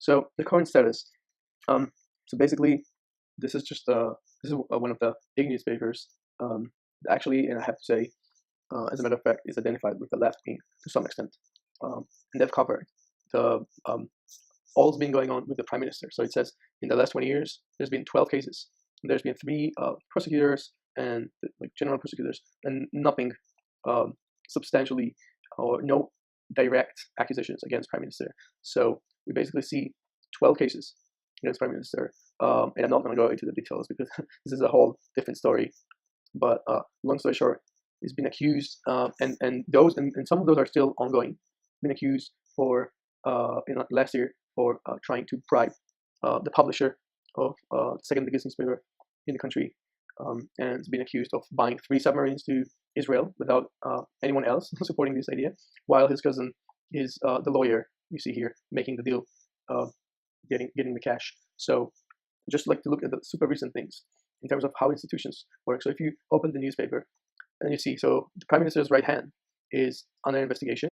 So the current status. So basically, this is just this is one of the big newspapers. Actually, and I have to say, as a matter of fact, is identified with the left wing to some extent, and they've covered the all's been going on with the prime minister. So it says in the last 20 years, there's been 12 cases. There's been 3 prosecutors and like general prosecutors, and nothing substantially or no direct accusations against prime minister. So we basically see 12 cases against prime minister, and I'm not going to go into the details because this is a whole different story. But long story short, he's been accused, and some of those are still ongoing. Been accused for last year for trying to bribe the publisher of the second biggest newspaper in the country, and has been accused of buying 3 submarines to Israel without anyone else supporting this idea, while his cousin is the lawyer you see here making the deal, getting the cash. So just like to look at the super recent things in terms of how institutions work. So if you open the newspaper and you see, so the prime minister's right hand is under investigation.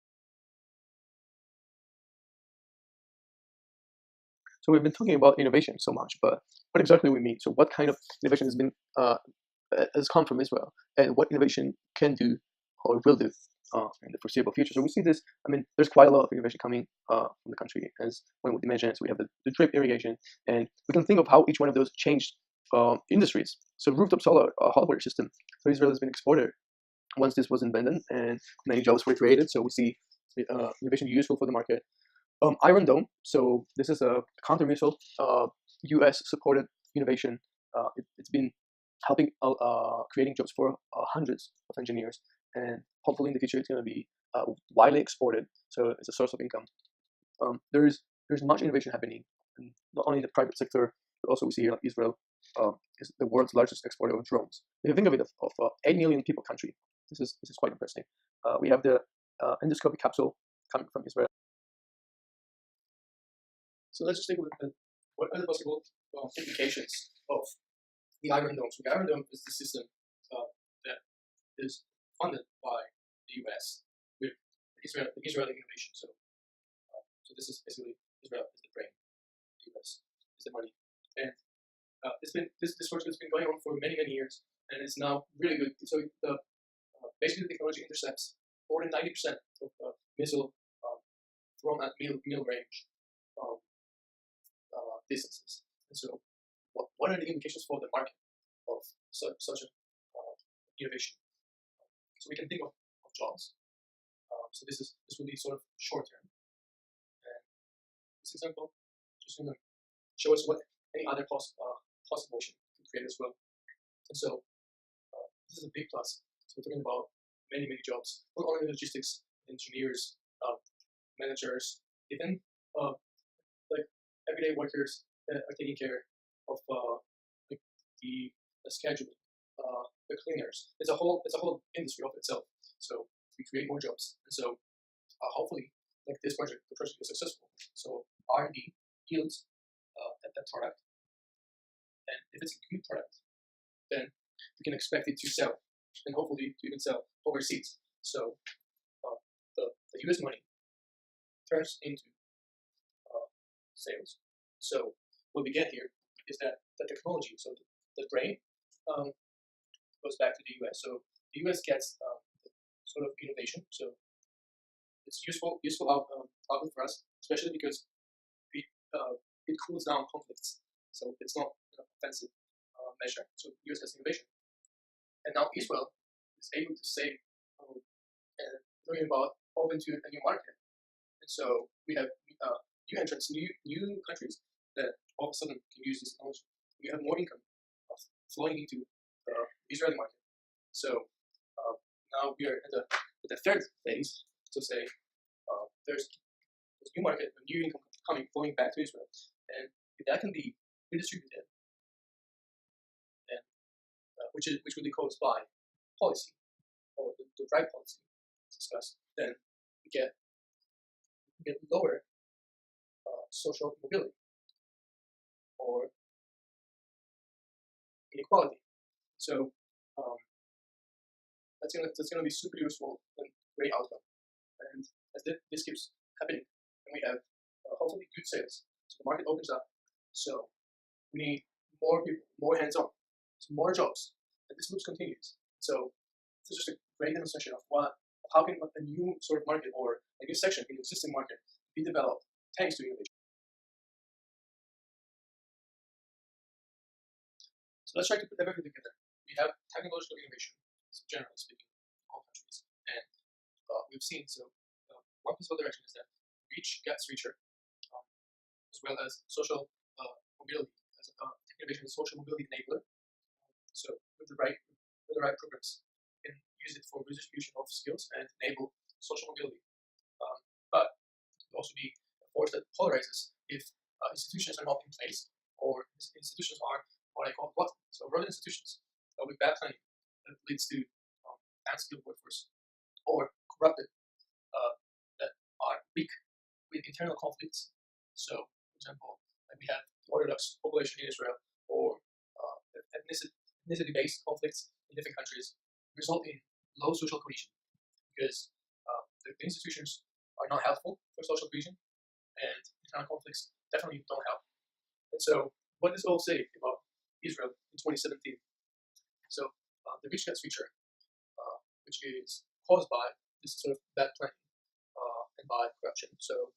So we've been talking about innovation so much, but what exactly we mean? So what kind of innovation has come from Israel, and what innovation can do or will do in the foreseeable future? So we see this. I mean, there's quite a lot of innovation coming from the country, as one would imagine. So we have the drip irrigation, and we can think of how each one of those changed industries. So rooftop solar hot water system. So Israel has been exported once this was invented, and many jobs were created. So we see innovation useful for the market. Iron Dome. So this is a counter missile, U.S. supported innovation. It's been helping creating jobs for hundreds of engineers, and hopefully in the future it's going to be widely exported. So it's a source of income. There's much innovation happening, and not only in the private sector, but also we see here like Israel is the world's largest exporter of drones. If you think of it, of 8 million people country, this is quite impressive. We have the endoscopic capsule coming from Israel. So let's just take a look at what are the possible implications of the Iron Dome. So the Iron Dome is the system that is funded by the U.S. with Israeli innovation. So this is basically Israel is the brain, the U.S. is the money, and this work has been going on for many years, and it's now really good. So basically the technology intercepts more than 90% of missile from at middle range distances. And so, what are the implications for the market of such an innovation? So we can think of jobs. So this will be sort of short term. And this example just going to show us what any other possible motion can create as well. And so this is a big plus. So we're talking about many jobs, not only logistics, engineers, managers, even like everyday workers that are taking care of the scheduling, the cleaners. It's a whole industry of itself. So we create more jobs, and so hopefully, like the project is successful. So R&D yields that product, and if it's a good product, then we can expect it to sell, and hopefully to even sell overseas. So the US money turns into sales. So what we get here is that the technology, so the brain, goes back to the US. So the US gets sort of innovation. So it's useful outlet for us, especially because it cools down conflicts. So it's not an offensive measure. So the US has innovation, and now Israel is able to say and talking about open to a new market. And so we have new entrants, new countries that all of a sudden can use this technology. We have more income flowing into the Israeli market. So now we are at the third phase. So say there's new market, a new income flowing back to Israel, and if that can be redistributed, and which will be caused by policy or the right policy discussed, then we get lower social mobility or inequality. So that's gonna be super useful and great outcome. And as this keeps happening, and we have hopefully good sales. So We need more people, more hands-on, so more jobs, and this loop continues. So this is just a great demonstration of how can a new sort of market or a new section in the existing market be developed thanks to innovation. So let's try to put everything together. We have technological innovation, so generally speaking, in all countries, and we've seen one possible direction is that reach gets richer, as well as social mobility. As innovation is a social mobility enabler. So with the right programs, you can use it for redistribution of skills and enable social mobility. But it could also be a force that polarizes if institutions are not in place, or institutions are what I call rotten. So rotten institutions with bad planning that leads to unskilled workforce, or corrupted that are weak with internal conflicts. So, for example, like we have the Orthodox population in Israel, or ethnicity-based conflicts in different countries, result in low social cohesion because the institutions are not helpful for social cohesion, and internal conflicts definitely don't help. And so, what does all say about Israel in 2017? So, the rich gets richer, which is caused by this sort of bad planning and by corruption. So,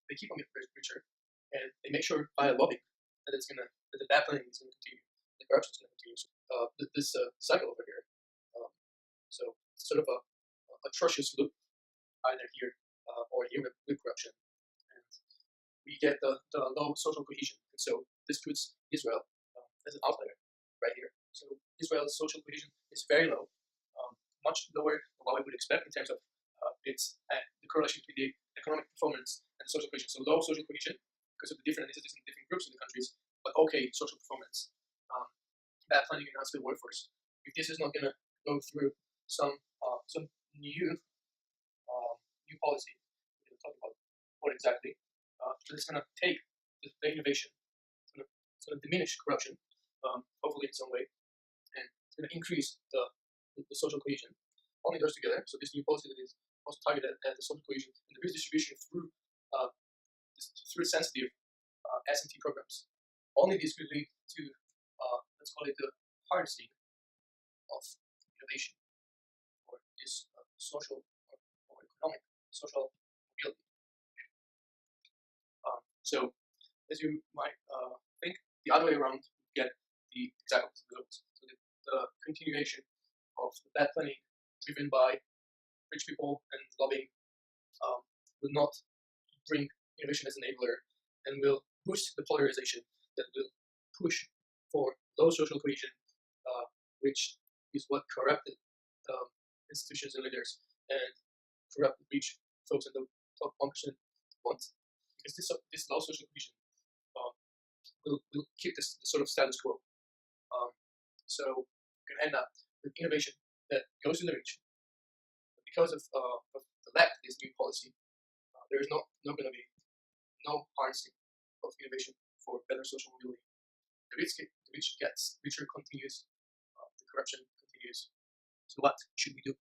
they keep on getting richer, and they make sure via lobbying that the bad planning is going to continue, the corruption is going to continue. So, this cycle over here. So it's sort of a atrocious loop, either here or here with corruption, and we get the low social cohesion. And so this puts Israel as an outlier right here. So Israel's social cohesion is very low, much lower than what we would expect in terms of the correlation between the economic performance and the social cohesion. So low social cohesion because of the different ethnicities and different groups in the countries, but okay social performance. Bad planning and unskilled workforce. If this is not going to go through some new policy, we'll talk about what exactly. So it's going to take the innovation. It's going to diminish corruption, hopefully in some way, and it's going to increase the social cohesion. Only goes together. So this new policy that is also targeted at the social cohesion and the redistribution through sensitive S&T programs. Only this will lead to let's call it the harnessing of innovation, or this social or economic social mobility. So, as you might think, the other way around, you get the exact opposite results. So the continuation of the bad planning driven by rich people and lobbying will not bring innovation as an enabler, and will push the polarization that will push for low social cohesion, which is what corrupted institutions and leaders and corrupted rich folks in the top 1% want. Because this low social cohesion will keep this sort of status quo. So you can end up with innovation that goes to the rich. But because of the lack of this new policy, there is not going to be no harnessing of innovation for better social mobility. The rich gets richer, continues, the corruption continues. So what should we do?